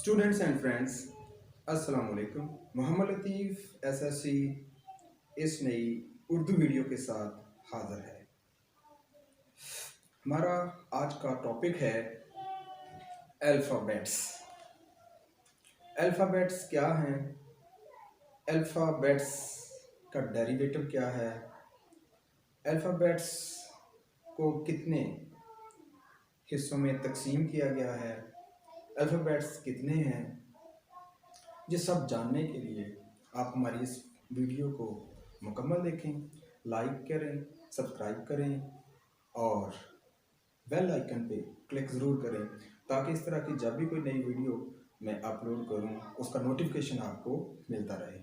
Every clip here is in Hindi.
स्टूडेंट्स एंड फ्रेंड्स, अस्सलाम वालेकुम। मोहम्मद लतीफ़ एसएससी इस नई उर्दू वीडियो के साथ हाज़िर है। हमारा आज का टॉपिक है अल्फ़ाबेट्स। अल्फ़ाबेट्स क्या हैं? अल्फ़ाबेट्स का डेरिवेटिव क्या है? अल्फ़ाबेट्स को कितने हिस्सों में तकसीम किया गया है? अल्फ़ाबेट्स कितने हैं? ये सब जानने के लिए आप हमारी इस वीडियो को मुकम्मल देखें, लाइक करें, सब्सक्राइब करें और बेल आइकन पे क्लिक ज़रूर करें ताकि इस तरह की जब भी कोई नई वीडियो मैं अपलोड करूं उसका नोटिफिकेशन आपको मिलता रहे।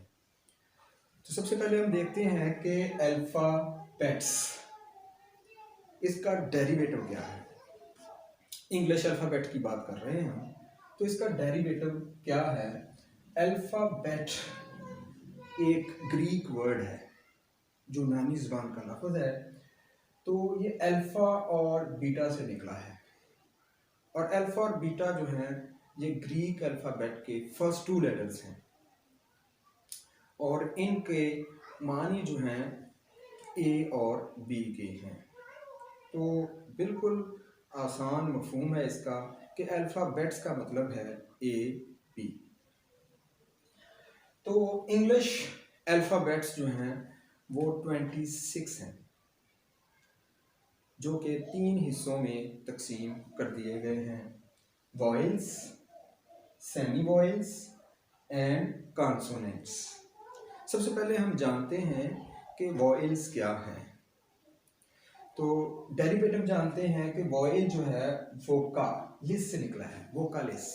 तो सबसे पहले हम देखते हैं कि अल्फ़ाबेट्स, इसका डेरिवेटिव क्या है। इंग्लिश अल्फ़ाबेट की बात कर रहे हैं हम, तो इसका डेरिवेटिव क्या है? अल्फ़ाबेट एक ग्रीक वर्ड है, जो यूनानी ज़बान का लफ्ज़ है। तो ये अल्फ़ा और बीटा से निकला है, और अल्फ़ा और बीटा जो हैं ये ग्रीक अल्फ़ाबेट के फर्स्ट टू लेटर्स हैं, और इनके मानी जो हैं ए और बी के हैं। तो बिल्कुल आसान मफ़हूम है इसका कि अल्फ़ाबेट्स का मतलब है ए बी। तो इंग्लिश अल्फ़ाबेट्स जो हैं वो 26 हैं, जो कि 3 हिस्सों में तकसीम कर दिए गए हैं: वॉइल्स, सेमी वॉइल्स एंड कॉन्सोनेंट्स। सबसे पहले हम जानते हैं कि वॉइल्स क्या हैं। तो डेरिवेटिव जानते हैं कि वॉइल जो है वोकालिस से निकला है, वोकालिस।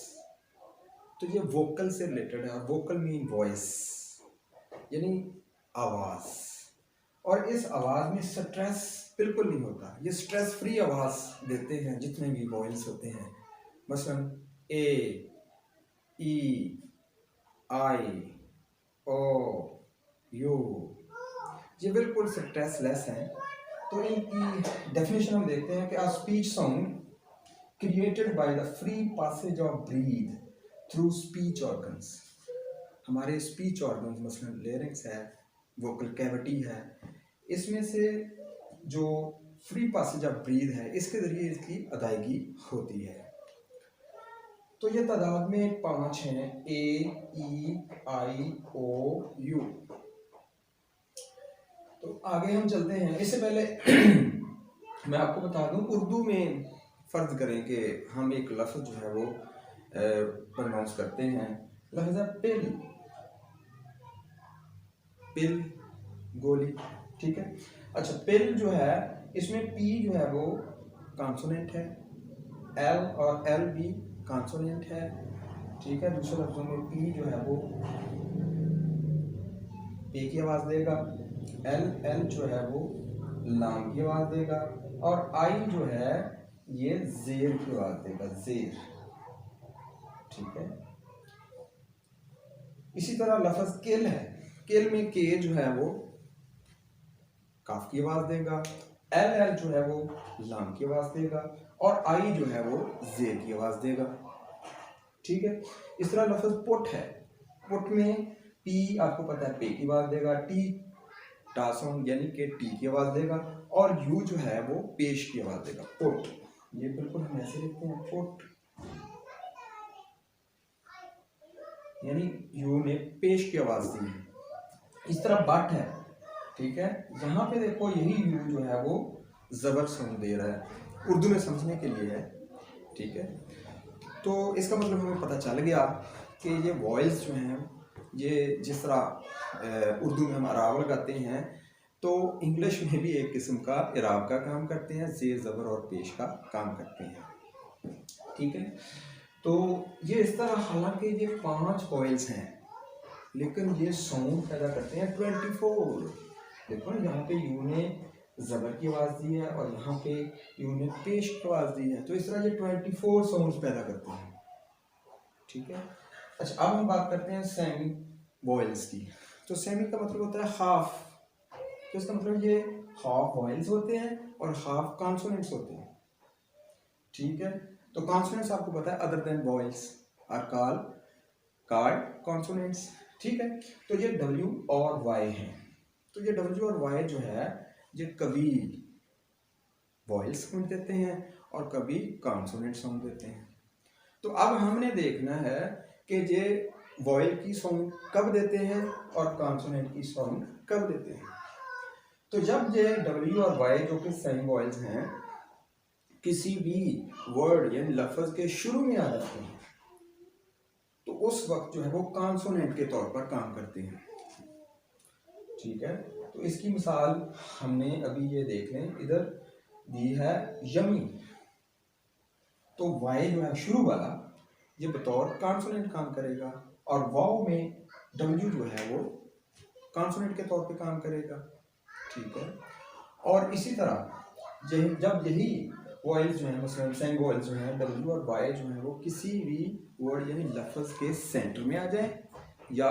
तो ये वोकल से रिलेटेड है, और वोकल मीन वॉइस यानी आवाज़। और इस आवाज़ में स्ट्रेस बिल्कुल नहीं होता, ये स्ट्रेस फ्री आवाज़ देते हैं जितने भी वॉइल्स होते हैं। मसलन ए, ई, आई, ओ, यू, ये बिल्कुल स्ट्रेसलेस हैं। तो इनकी डेफिनेशन हम देखते हैं कि a speech sound created by the free passage of breath through speech organs. हमारे स्पीच ऑर्गन्स मसलन लेरिंक्स है, वोकल कैविटी है, इसमें से जो फ्री पासेज ऑफ ब्रीथ है इसके ज़रिए इसकी अदायगी होती है। तो ये तादाद में 5 हैं: ए, ई, आई, ओ, यू। तो आगे हम चलते हैं। इससे पहले मैं आपको बता दूं, उर्दू में फ़र्ज़ करें कि हम एक लफ्ज़ जो है वो प्रोनाउंस करते हैं। लफ्ज़ है पिल, पिल गोली, ठीक है। अच्छा, पिल जो है इसमें पी जो है वो कॉन्सोनेंट है, एल और एल भी कॉन्सोनेंट है, ठीक है। दूसरे लफ्ज़ों में पी जो है वो पे की आवाज़ देगा, एल जो है वो लाम की आवाज़ देगा, और आई जो है ये जेर की आवाज़ देगा, जेर, ठीक है। इसी तरह लफ्ज़ किल है, किल में के जो है वो काफ की आवाज़ देगा, एल जो है वो लाम की आवाज़ देगा, और आई जो है वो जेर की आवाज़ देगा, ठीक है। इस तरह लफ्ज़ पुट है, पुट में पी आपको पता है पे की आवाज़ देगा, टी टा साउंड यानी कि टी की आवाज़ देगा, और यू जो है वो पेश की आवाज़ देगा, पुट। ये बिल्कुल हम ऐसे लिखते हैं, पुट, यानी यू ने पेश की आवाज़ दी है। इस तरह बट है, ठीक है। यहाँ पे देखो यही यू जो है वो ज़बर साउंड दे रहा है, उर्दू में समझने के लिए है, ठीक है। तो इसका मतलब हमें पता चल गया कि ये वॉइस जो हैं ये जिस तरह उर्दू में हम अराब लगाते हैं, तो इंग्लिश में भी एक किस्म का इराब का काम करते हैं, ज़ेर ज़बर और पेश का काम करते हैं, ठीक है। तो ये इस तरह, हालांकि ये 5 वॉइल्स हैं लेकिन ये साउंड पैदा करते हैं 24। देखो ना, यहाँ पे यू ने ज़बर की आवाज़ दी है और यहाँ पे यू ने पेश की आवाज़ दी है, तो इस तरह ये 24 साउंड्स पैदा करते हैं, ठीक है। अच्छा, अब हम बात करते हैं सेमी वॉइल्स की। तो सेमी का मतलब होता है हाफ, तो इसका मतलब ये हाफ वॉइल्स होते हैं और हाफ कॉन्सोनेंट्स होते हैं, ठीक है। तो कॉन्सोनेंट्स आपको पता है other than vowels are called card consonants. ठीक है, तो ये W और Y है। तो ये W और Y जो है ये कभी वॉइल साउंड देते हैं और कभी कॉन्सोनेंट साउंड देते हैं। तो अब हमने देखना है कि ये वॉइल की साउंड कब देते हैं और कॉन्सोनेंट की साउंड कब देते हैं। तो जब ये W और Y जो कि सेमी वॉइल्स हैं किसी भी वर्ड यानी लफ्ज के शुरू में आ जाते हैं तो उस वक्त जो है वो कॉन्सोनेंट के तौर पर काम करते हैं। ठीक है, तो इसकी मिसाल हमने अभी ये देख लें, इधर दी है यमी। तो वाई जो है शुरू वाला ये बतौर कॉन्सोनेंट काम करेगा और वाव में डब्ल्यू जो है वो कॉन्सोनेंट के तौर पे काम करेगा। ठीक है, और इसी तरह जब यही वॉइल्स जो है मसलन सेमी वॉइल्स जो है डब्ल्यू और वाई जो है वो किसी भी वर्ड यानी लफ्ज के सेंटर में आ जाए या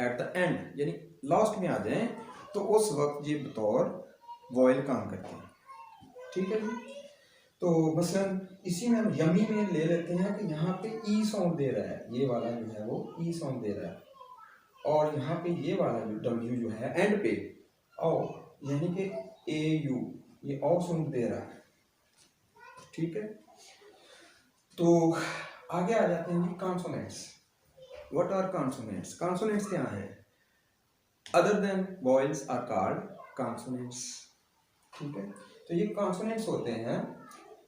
एट द एंड यानी लास्ट में आ जाए तो उस वक्त ये बतौर वॉइल काम करते हैं। ठीक है जी, तो मसलन इसी में हम यमी में ले लेते हैं कि यहाँ पे ई साउंड दे रहा है, ये वाला जो है वो ई साउंड दे रहा है और यहाँ पे ये वाला जो डब्ल्यू जो है एंड पे ओ यानी कि ए यू ये ओ साउंड दे रहा है। ठीक है, तो आगे आ जाते हैं consonants. What are consonants? Consonants क्या है? Other than vowels are called consonants. ठीक है, तो ये कॉन्सोनेंट्स होते हैं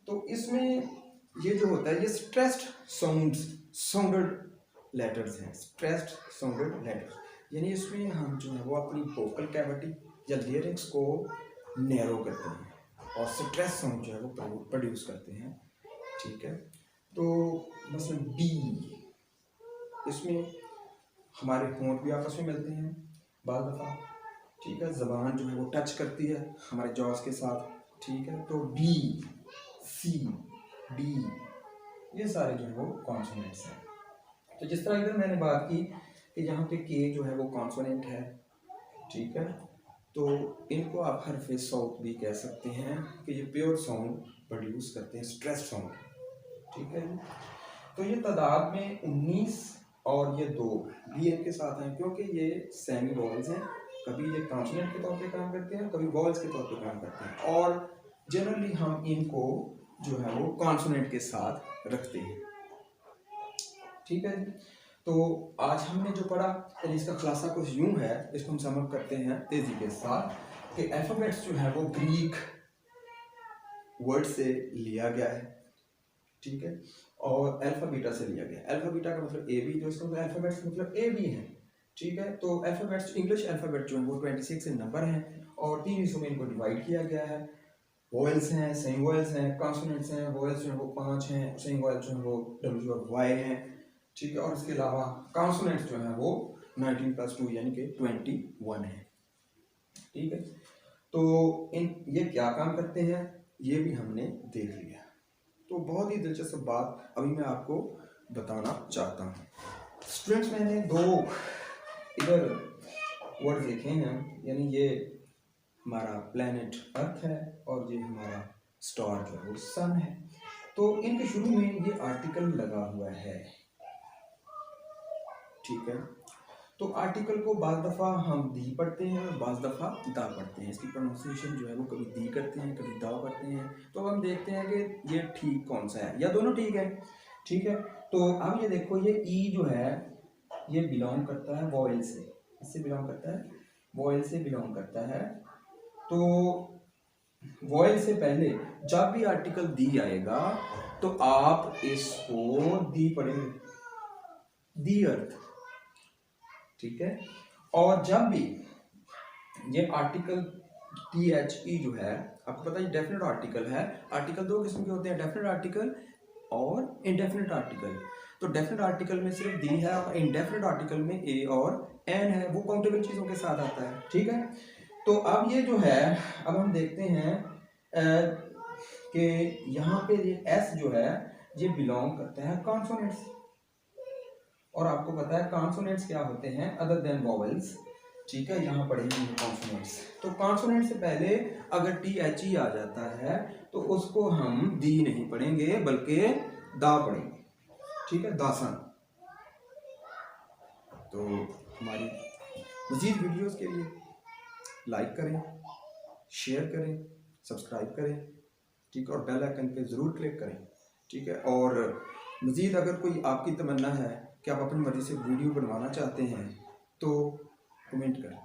तो इसमें ये जो होता है ये स्ट्रेस्ड साउंडेड लेटर्स हैं। स्ट्रेस्ड साउंडेड लेटर्स यानी इसमें हम जो है वो अपनी वोकल कैविटी या लिरिक्स को नैरो करते हैं और स्ट्रेस साउंड जो है वो प्रोड्यूस करते हैं। ठीक है, तो मसलन बी, इसमें हमारे होंठ भी आपस में मिलते हैं बार दफ़ा। ठीक है, ज़बान जो है वो टच करती है हमारे जॉस के साथ। ठीक है, तो बी, सी, डी ये सारे जो है वो कॉन्सोनेंट्स हैं। तो जिस तरह इधर मैंने बात की कि यहाँ पे के जो है वो कॉन्सोनेंट है। ठीक है, तो इनको आप हरफ़े सौत भी कह सकते हैं कि ये प्योर साउंड प्रोड्यूस करते हैं, स्ट्रेस साउंड। ठीक है, तो ये तादाद में 19 और ये 2 भी इनके साथ हैं क्योंकि ये सेमी वॉइल्स हैं। कभी ये कॉन्सोनेंट के तौर पे काम करते हैं, कभी वॉइल्स के तौर पे काम करते हैं और जनरली हम इनको जो है वो कॉन्सोनेंट के साथ रखते हैं। ठीक है जी, तो आज हमने जो पढ़ा इसका खुलासा कुछ यूं है, इसको हम समझ करते हैं तेजी के साथ कि अल्फ़ाबेट्स जो है वो ग्रीक वर्ड से लिया गया है। ठीक है, और अल्फ़ा बीटा से लिया गया है। अल्फ़ा बीटा का मतलब ए बी, जो इसका मतलब अल्फ़ाबेट्स मतलब ए बी है। ठीक है, तो अल्फ़ाबेट्स इंग्लिश अल्फ़ाबेट जो है वो 26 नंबर हैं और 3 हिस्सों में इनको डिवाइड किया गया है। वॉइल्स हैं, सेमी वॉइल्स हैं, कॉन्सोनेंट्स हैं। वॉइल्स जो है वो 5 हैं, सेमी वॉइल्स जो है वो डब्ल्यू और वाई हैं। ठीक है, और इसके अलावा कॉन्सोनेंट्स जो है वो 19 + 2 यानी कि 21 है। ठीक है, तो ये क्या काम करते हैं ये भी हमने देख लिया। तो बहुत ही दिलचस्प बात अभी मैं आपको बताना चाहता हूँ। स्टूडेंट्स, मैंने 2 इधर वर्ड लिखे हैं, यानी ये हमारा प्लैनेट अर्थ है और ये हमारा स्टार जो है वो सन है। तो इनके शुरू में ये आर्टिकल लगा हुआ है। ठीक है, तो आर्टिकल को बाज़ दफ़ा हम दी पढ़ते हैं और बाज़ दफ़ा दा पढ़ते हैं। इसकी प्रोनाउंसिएशन जो है वो कभी दी करते हैं, कभी दा पढ़ते हैं। तो अब हम देखते हैं कि ये ठीक कौन सा है या दोनों ठीक है। ठीक है, तो अब ये देखो ये ई जो है ये बिलोंग करता है वॉइल से, इससे बिलोंग करता है, वॉइल से बिलोंग करता है। तो वॉइल से पहले जब भी आर्टिकल दी आएगा तो आप इसको दी पढ़ेंगे, दी अर्थ। ठीक है, और जब भी ये आर्टिकल THE जो है, आपको पता है डेफिनेट आर्टिकल है। आर्टिकल 2 किस्म के होते हैं, डेफिनेट आर्टिकल और इनडेफिनेट आर्टिकल। तो डेफिनेट आर्टिकल में सिर्फ दी है और इनडेफिनेट आर्टिकल में ए और एन है, वो काउंटेबल चीज़ों के साथ आता है। ठीक है, तो अब ये जो है, अब हम देखते हैं कि यहाँ पे ये एस जो है ये बिलोंग करता है कॉन्सोनेंट्स, और आपको पता है कॉन्सोनेंट्स क्या होते हैं अदर देन वॉवेल्स। ठीक है, यहाँ पढ़ेंगे कॉन्सोनेंट्स। तो कॉन्सोनेंट से पहले अगर THE आ जाता है तो उसको हम दी नहीं पढ़ेंगे बल्कि दा पढ़ेंगे। ठीक है, दासन। तो हमारी मज़ीद वीडियोस के लिए लाइक करें, शेयर करें, सब्सक्राइब करें, ठीक है, और बेल आइकन पे ज़रूर क्लिक करें, ठीक है। और मज़ीद अगर कोई आपकी तमन्ना है कि आप अपनी मर्ज़ी से वीडियो बनवाना चाहते हैं तो कमेंट करें।